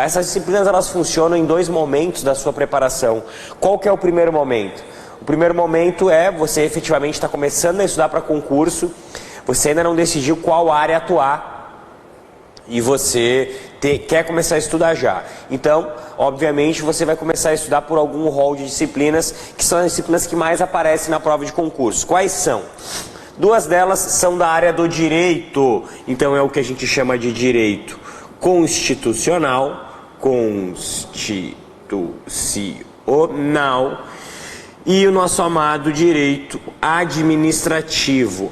Essas disciplinas elas funcionam em dois momentos da sua preparação. Qual que é o primeiro momento? O primeiro momento é você efetivamente está começando a estudar para concurso, você ainda não decidiu qual área atuar e você quer começar a estudar já. Então, obviamente, você vai começar a estudar por algum rol de disciplinas, que são as disciplinas que mais aparecem na prova de concurso. Quais são? Duas delas são da área do direito, então é o que a gente chama de direito constitucional, e o nosso amado direito administrativo,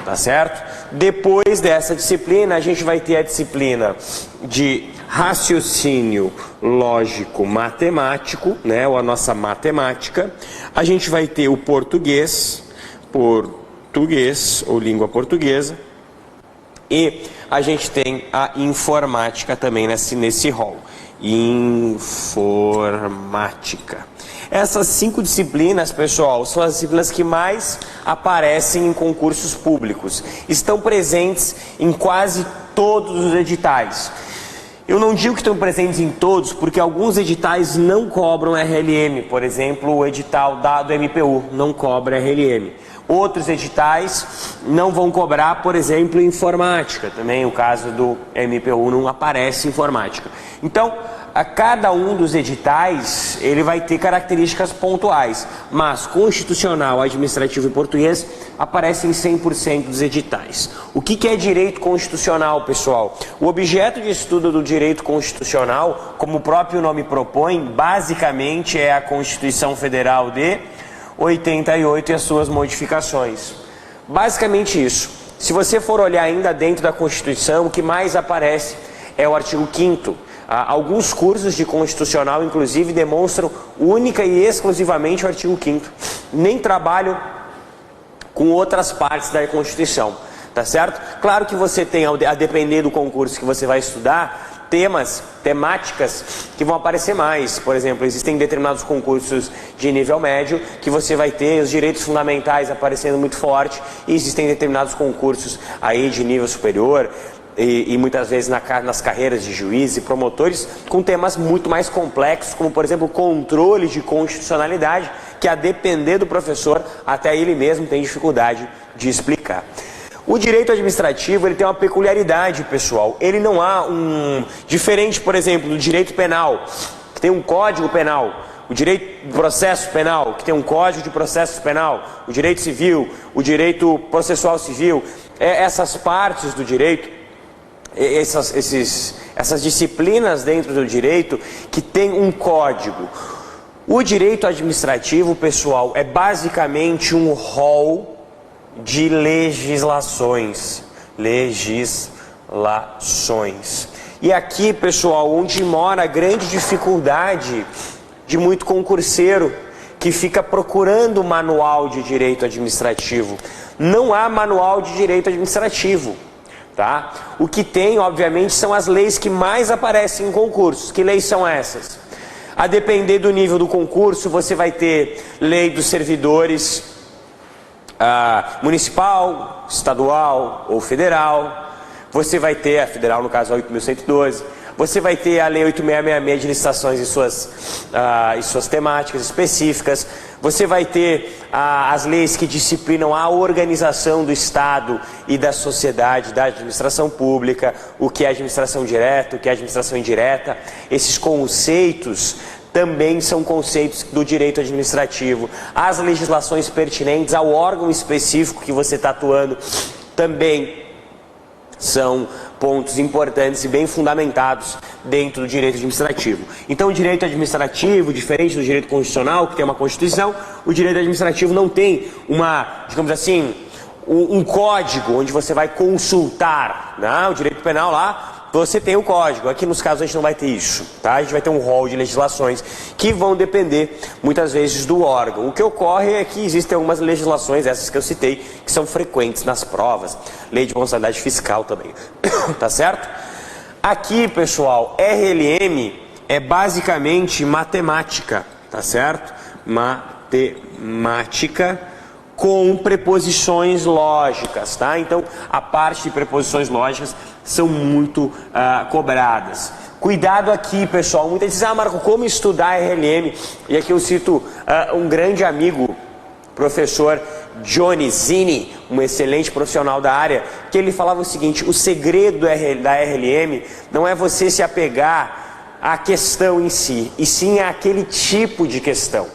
tá certo? Depois dessa disciplina, a gente vai ter a disciplina de raciocínio lógico matemático, né, ou a nossa matemática. A gente vai ter o português ou língua portuguesa, e a gente tem a informática também nesse rol. Informática. Essas 5 disciplinas, pessoal, são as disciplinas que mais aparecem em concursos públicos. Estão presentes em quase todos os editais. Eu não digo que estão presentes em todos, porque alguns editais não cobram RLM. Por exemplo, o edital do MPU não cobra RLM. Outros editais não vão cobrar, por exemplo, informática. Também o caso do MPU não aparece informática. Então, a cada um dos editais, ele vai ter características pontuais, mas constitucional, administrativo e português aparecem em 100% dos editais. O que é direito constitucional, pessoal? O objeto de estudo do direito constitucional, como o próprio nome propõe, basicamente é a Constituição Federal de 88 e as suas modificações. Basicamente isso. Se você for olhar ainda dentro da Constituição, o que mais aparece é o artigo 5º. Alguns cursos de constitucional, inclusive, demonstram única e exclusivamente o artigo 5º. Nem trabalham com outras partes da Constituição, tá certo? Claro que você tem, a depender do concurso que você vai estudar, temáticas que vão aparecer mais. Por exemplo, existem determinados concursos de nível médio que você vai ter os direitos fundamentais aparecendo muito forte, e existem determinados concursos aí de nível superior, e muitas vezes nas carreiras de juízes e promotores, com temas muito mais complexos, como por exemplo controle de constitucionalidade, que a depender do professor, até ele mesmo tem dificuldade de explicar. O direito administrativo, ele tem uma peculiaridade, pessoal. Ele não há diferente, por exemplo, do direito penal, que tem um código penal, o direito do processo penal, que tem um código de processo penal, o direito civil, o direito processual civil, essas partes do direito, essas disciplinas dentro do direito que tem um código. O direito administrativo, pessoal, é basicamente um rol de legislações. E aqui, pessoal, onde mora a grande dificuldade de muito concurseiro que fica procurando manual de direito administrativo. Não há manual de direito administrativo. Tá? O que tem, obviamente, são as leis que mais aparecem em concursos. Que leis são essas? A depender do nível do concurso, você vai ter lei dos servidores municipal, estadual ou federal. Você vai ter, a federal no caso a 8.112. Você vai ter a lei 8666 de licitações e suas temáticas específicas. Você vai ter as leis que disciplinam a organização do Estado e da sociedade, da administração pública, o que é administração direta, o que é administração indireta. Esses conceitos também são conceitos do direito administrativo. As legislações pertinentes ao órgão específico que você está atuando também são pontos importantes e bem fundamentados dentro do direito administrativo. Então o direito administrativo, diferente do direito constitucional, que tem uma Constituição, o direito administrativo não tem digamos assim, um código onde você vai consultar, né? O direito penal lá, você tem o código. Aqui nos casos a gente não vai ter isso, tá? A gente vai ter um rol de legislações que vão depender muitas vezes do órgão. O que ocorre é que existem algumas legislações, essas que eu citei, que são frequentes nas provas. Lei de responsabilidade fiscal também, tá certo? Aqui, pessoal, RLM é basicamente matemática, tá certo? Matemática com preposições lógicas, tá? Então, a parte de preposições lógicas são muito cobradas. Cuidado aqui, pessoal. Muita gente diz, Marco, como estudar RLM? E aqui eu cito um grande amigo, professor Johnny Zini, um excelente profissional da área, que ele falava o seguinte: o segredo da RLM não é você se apegar à questão em si, e sim àquele tipo de questão.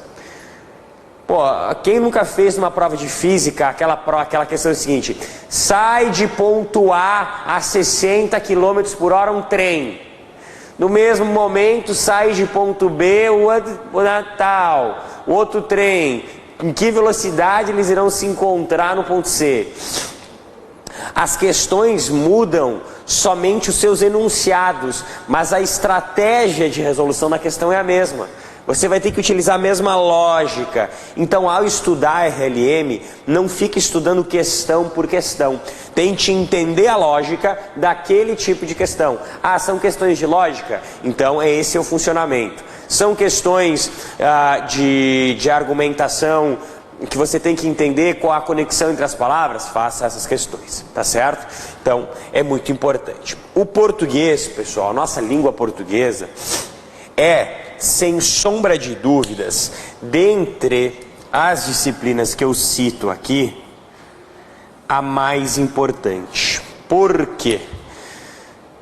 Pô, quem nunca fez numa prova de física aquela questão seguinte: sai de ponto A 60 km por hora um trem, no mesmo momento sai de ponto B o outro trem, em que velocidade eles irão se encontrar no ponto C? As questões mudam somente os seus enunciados, mas a estratégia de resolução da questão é a mesma. Você vai ter que utilizar a mesma lógica. Então, ao estudar RLM, não fique estudando questão por questão. Tente entender a lógica daquele tipo de questão. São questões de lógica? Então, esse é o funcionamento. São questões de argumentação que você tem que entender qual a conexão entre as palavras? Faça essas questões, tá certo? Então, é muito importante. O português, pessoal, a nossa língua portuguesa é, sem sombra de dúvidas, dentre as disciplinas que eu cito aqui, a mais importante. Por quê?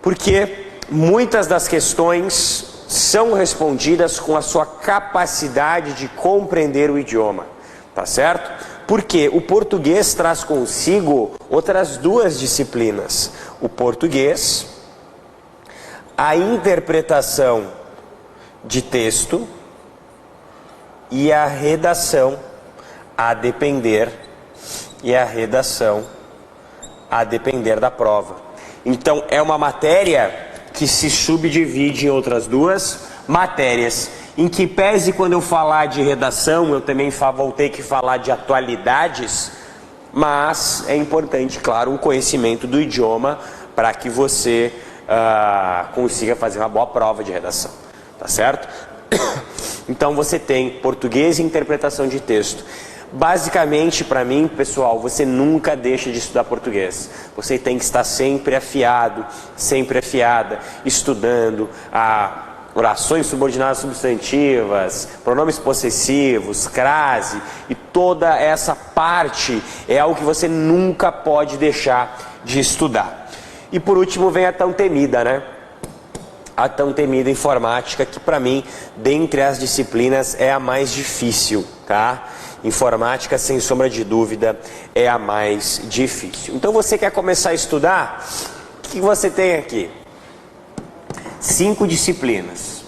Porque muitas das questões são respondidas com a sua capacidade de compreender o idioma, tá certo? Porque o português traz consigo outras duas disciplinas: o português, a interpretação de texto e a redação, a depender da prova. Então é uma matéria que se subdivide em outras duas matérias, em que pese quando eu falar de redação, eu também vou ter que falar de atualidades, mas é importante, claro, o conhecimento do idioma para que você consiga fazer uma boa prova de redação. Tá certo? Então você tem português e interpretação de texto. Basicamente, para mim, pessoal, você nunca deixa de estudar português. Você tem que estar sempre afiado, sempre afiada, estudando orações subordinadas substantivas, pronomes possessivos, crase, e toda essa parte é algo que você nunca pode deixar de estudar. E por último vem a tão temida, né? A tão temida informática, que para mim, dentre as disciplinas, é a mais difícil, tá? Informática, sem sombra de dúvida, é a mais difícil. Então você quer começar a estudar? O que você tem aqui? 5 disciplinas,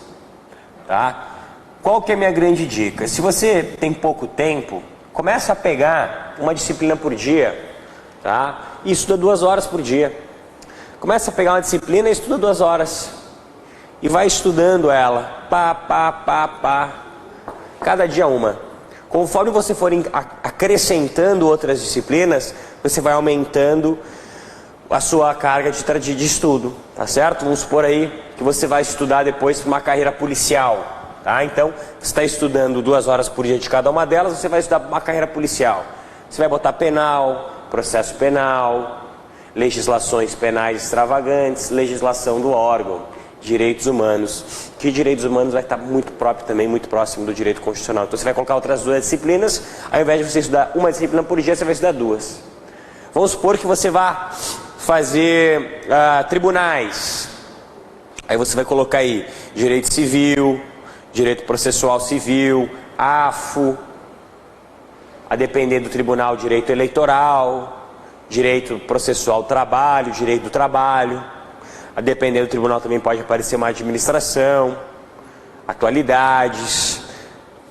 tá? Qual que é a minha grande dica? Se você tem pouco tempo, começa a pegar uma disciplina por dia, tá? E estuda 2 horas por dia. Começa a pegar uma disciplina e estuda 2 horas. E vai estudando ela, cada dia uma. Conforme você for acrescentando outras disciplinas, você vai aumentando a sua carga de estudo, tá certo? Vamos supor aí que você vai estudar depois para uma carreira policial, tá? Então, você está estudando 2 horas por dia de cada uma delas, você vai estudar uma carreira policial. Você vai botar penal, processo penal, legislações penais extravagantes, legislação do órgão, direitos humanos, que direitos humanos vai estar muito próprio também, muito próximo do direito constitucional. Então você vai colocar outras 2 disciplinas, ao invés de você estudar uma disciplina por dia, você vai estudar 2. Vamos supor que você vá fazer tribunais. Aí você vai colocar aí direito civil, direito processual civil, AFO, a depender do tribunal, direito eleitoral, direito processual do trabalho, direito do trabalho. A depender do tribunal também pode aparecer uma administração, atualidades,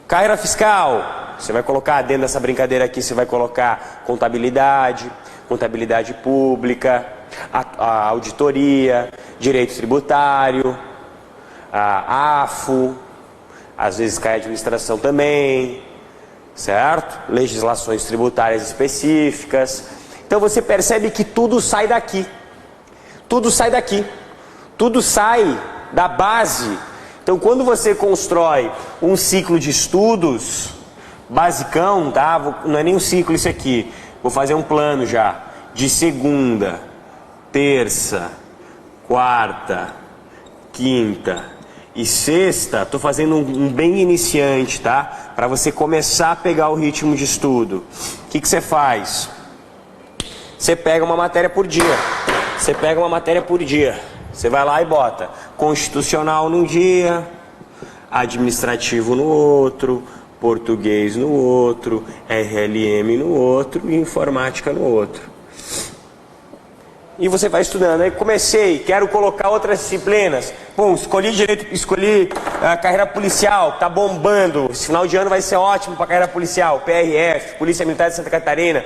carreira fiscal. Você vai colocar dentro dessa brincadeira aqui, você vai colocar contabilidade, contabilidade pública, a auditoria, direito tributário, a AFO, às vezes cai a administração também, certo? Legislações tributárias específicas. Então você percebe que tudo sai daqui. Tudo sai daqui, tudo sai da base. Então quando você constrói um ciclo de estudos, Basicão, tá? Não é nem um ciclo isso aqui. Vou fazer um plano já. De segunda, terça, quarta, quinta e sexta, tô fazendo um bem iniciante, tá? Para você começar a pegar o ritmo de estudo. O que você faz? Você pega uma matéria por dia. Você vai lá e bota constitucional num dia, administrativo no outro, português no outro, RLM no outro e informática no outro. E você vai estudando. Aí quero colocar outras disciplinas. Bom, escolhi a carreira policial, tá bombando. Esse final de ano vai ser ótimo para carreira policial. PRF, Polícia Militar de Santa Catarina,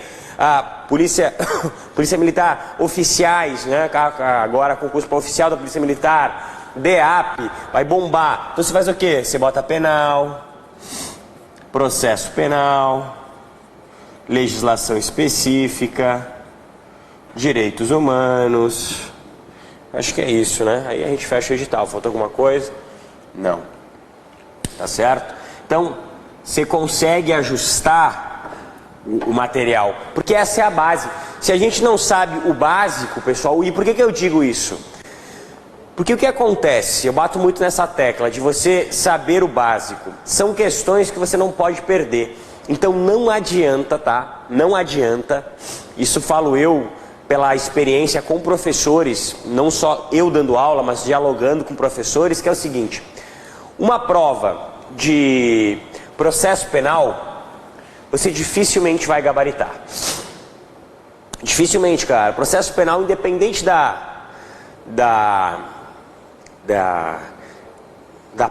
Polícia Militar Oficiais, né? Agora concurso para oficial da Polícia Militar, DEAP, vai bombar. Então você faz o quê? Você bota penal, processo penal, legislação específica, direitos humanos. Acho que é isso, né? Aí a gente fecha o edital. Falta alguma coisa? Não. Tá certo? Então, você consegue ajustar o material, porque essa é a base. Se a gente não sabe o básico, pessoal, e por que eu digo isso? Porque o que acontece? Eu bato muito nessa tecla de você saber o básico. São questões que você não pode perder. Então não adianta, tá? Não adianta. Isso falo eu pela experiência com professores, não só eu dando aula, mas dialogando com professores, que é o seguinte: uma prova de processo penal, você dificilmente vai gabaritar. Dificilmente, cara. Processo penal, independente da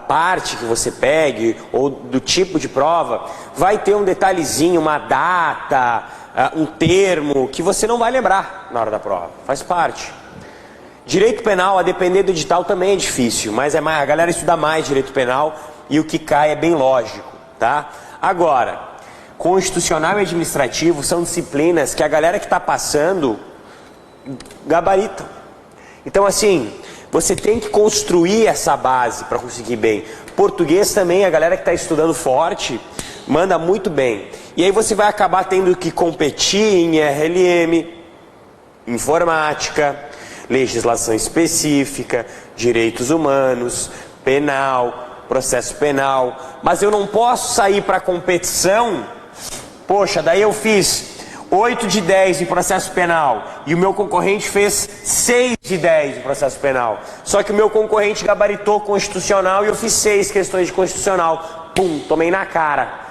parte que você pegue ou do tipo de prova, vai ter um detalhezinho, uma data, um termo que você não vai lembrar na hora da prova. Faz parte. Direito penal, a depender do edital, também é difícil, mas a galera estuda mais direito penal e o que cai é bem lógico, tá? Agora, constitucional e administrativo são disciplinas que a galera que está passando gabaritam. Então, assim, você tem que construir essa base para conseguir bem. Português também, a galera que está estudando forte, manda muito bem. E aí você vai acabar tendo que competir em RLM, informática, legislação específica, direitos humanos, penal, processo penal. Mas eu não posso sair para competição. Poxa, daí eu fiz 8 de 10 em processo penal e o meu concorrente fez 6 de 10 em processo penal. Só que o meu concorrente gabaritou constitucional e eu fiz 6 questões de constitucional. Pum, tomei na cara.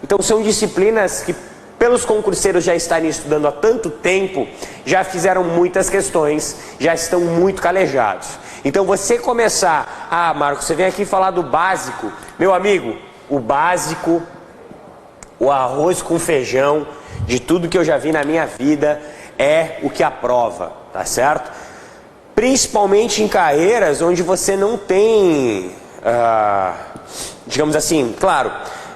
Então são disciplinas que, pelos concurseiros já estarem estudando há tanto tempo, já fizeram muitas questões, já estão muito calejados. Então você começar, Marcos, você vem aqui falar do básico. Meu amigo, o básico, o arroz com feijão, de tudo que eu já vi na minha vida, é o que aprova, tá certo? Principalmente em carreiras onde você não tem, digamos assim, claro,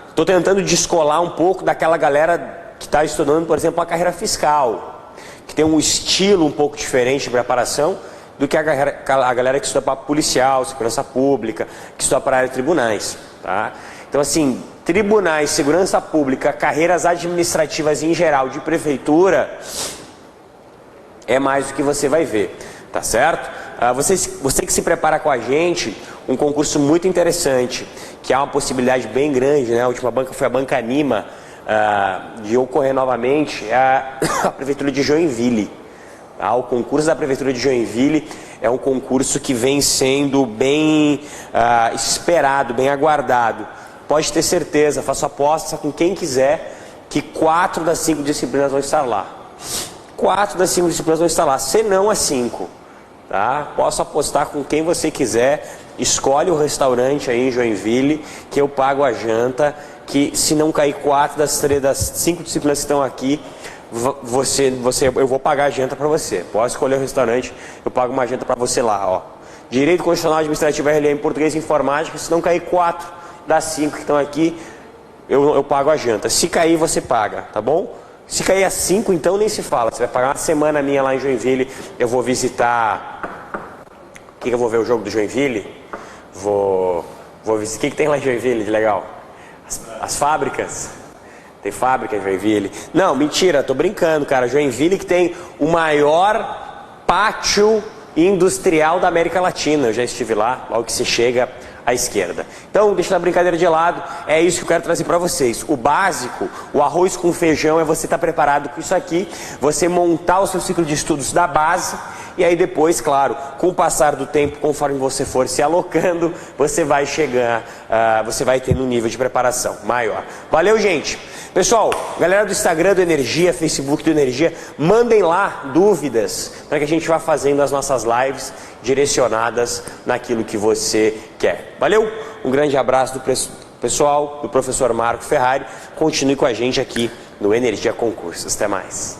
estou tentando descolar um pouco daquela galera que está estudando, por exemplo, a carreira fiscal, que tem um estilo um pouco diferente de preparação do que a galera que estuda para policial, segurança pública, que estuda para a área de tribunais, tá? Então, assim, tribunais, segurança pública, carreiras administrativas em geral de prefeitura, é mais do que você vai ver, tá certo? Você que se prepara com a gente, um concurso muito interessante, que há uma possibilidade bem grande, né? A última banca foi a Banca Anima, de ocorrer novamente, é a Prefeitura de Joinville. O concurso da Prefeitura de Joinville é um concurso que vem sendo bem esperado, bem aguardado. Pode ter certeza, faço aposta com quem quiser, que 4 das 5 disciplinas vão estar lá. 4 das 5 disciplinas vão estar lá, se não as 5. Tá? Posso apostar com quem você quiser, escolhe o restaurante aí em Joinville, que eu pago a janta, que se não cair 4 das 5 disciplinas que estão aqui, eu vou pagar a janta para você. Pode escolher o restaurante, eu pago uma janta para você lá, ó. Direito Constitucional, Administrativo, RLM, Português e Informática, se não cair 4 das 5 que estão aqui, eu pago a janta. Se cair, você paga, tá bom? Se cair as 5, então nem se fala. Você vai pagar uma semana minha lá em Joinville. Eu vou visitar... O que eu vou ver? O jogo do Joinville? Vou visitar... O que tem lá em Joinville de legal? As fábricas. Tem fábrica em Joinville. Não, mentira, tô brincando, cara. Joinville que tem o maior pátio industrial da América Latina. Eu já estive lá, logo que se chega à esquerda. Então, deixa a brincadeira de lado, é isso que eu quero trazer para vocês. O básico, o arroz com feijão, é você estar preparado com isso aqui, você montar o seu ciclo de estudos da base, e aí depois, claro, com o passar do tempo, conforme você for se alocando, você vai chegar, você vai tendo um nível de preparação maior. Valeu, gente! Pessoal, galera do Instagram do Energia, Facebook do Energia, mandem lá dúvidas para que a gente vá fazendo as nossas lives direcionadas naquilo que você quer. Valeu? Um grande abraço do pessoal, do professor Marco Ferrari. Continue com a gente aqui no Energia Concursos. Até mais.